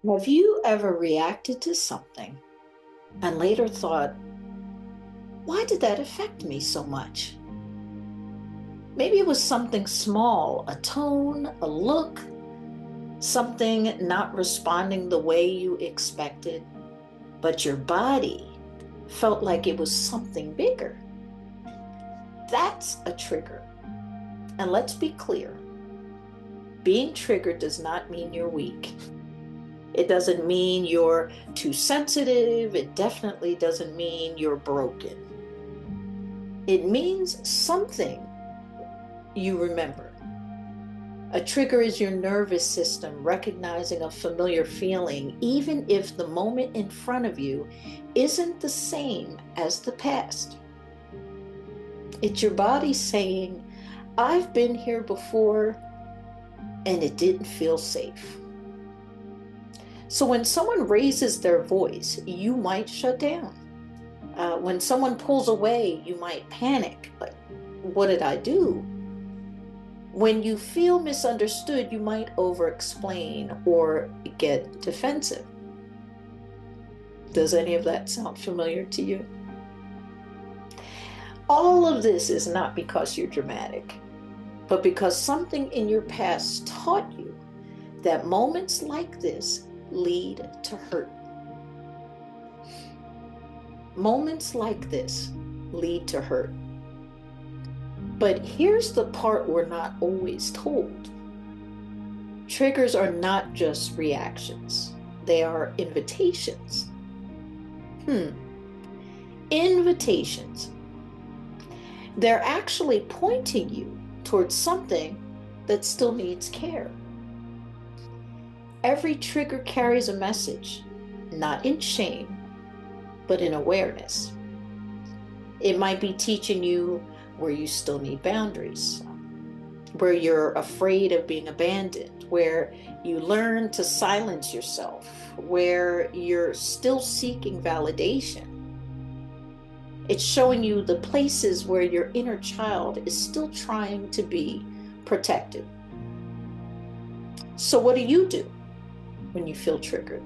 Have you ever reacted to something and later thought, why did that affect me so much? Maybe it was something small, a tone, a look, something not responding the way you expected, but your body felt like it was something bigger. That's a trigger. And let's be clear, being triggered does not mean you're weak. It doesn't mean you're too sensitive. It definitely doesn't mean you're broken. It means something you remember. A trigger is your nervous system recognizing a familiar feeling, even if the moment in front of you isn't the same as the past. It's your body saying, I've been here before and it didn't feel safe. So when someone raises their voice, you might shut down. When someone pulls away, you might panic. Like, what did I do? When you feel misunderstood, you might over-explain or get defensive. Does any of that sound familiar to you? All of this is not because you're dramatic, but because something in your past taught you that moments like this lead to hurt. Moments like this lead to hurt. But here's the part we're not always told. Triggers are not just reactions. They are invitations. Invitations. They're actually pointing you towards something that still needs care. Every trigger carries a message, not in shame, but in awareness. It might be teaching you where you still need boundaries, where you're afraid of being abandoned, where you learn to silence yourself, where you're still seeking validation. It's showing you the places where your inner child is still trying to be protected. So what do you do when you feel triggered?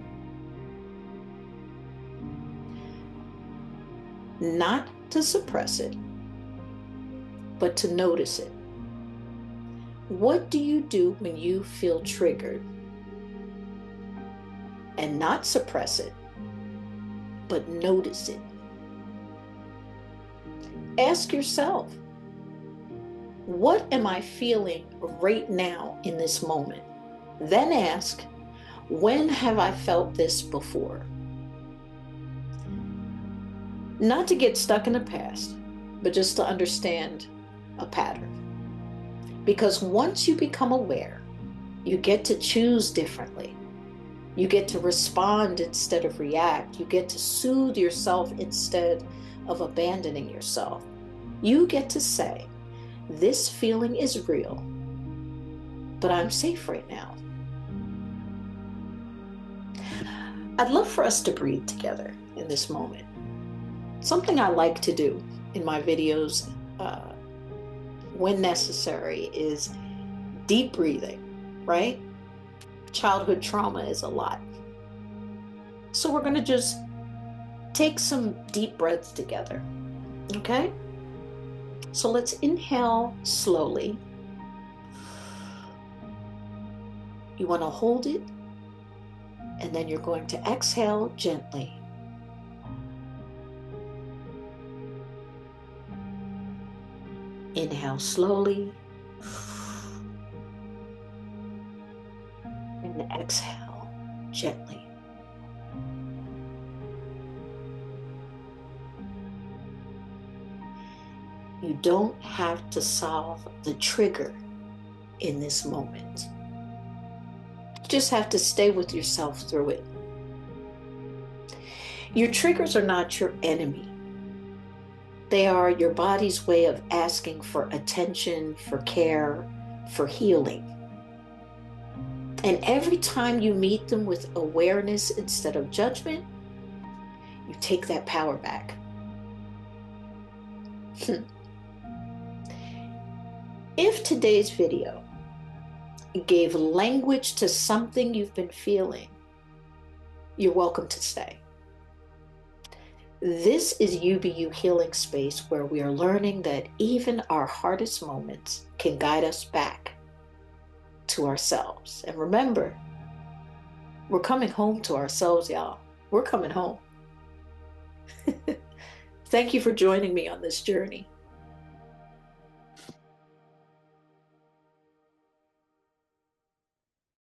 Not to suppress it, but to notice it. What do you do when you feel triggered? And not suppress it, but notice it. Ask yourself, what am I feeling right now in this moment? Then ask, when have I felt this before? Not to get stuck in the past, but just to understand a pattern. Because once you become aware, you get to choose differently. You get to respond instead of react. You get to soothe yourself instead of abandoning yourself. You get to say, this feeling is real, but I'm safe right now. I'd love for us to breathe together in this moment. Something I like to do in my videos when necessary is deep breathing, right? Childhood trauma is a lot. So we're going to just take some deep breaths together, okay? So let's inhale slowly. You want to hold it, and then you're going to exhale gently. Inhale slowly, and exhale gently. You don't have to solve the trigger in this moment. You just have to stay with yourself through it. Your triggers are not your enemy. They are your body's way of asking for attention, for care, for healing. And every time you meet them with awareness instead of judgment, you take that power back. If today's video gave language to something you've been feeling, you're welcome to stay. This is UBU Healing Space, where we are learning that even our hardest moments can guide us back to ourselves. And remember, we're coming home to ourselves, y'all. We're coming home. Thank you for joining me on this journey.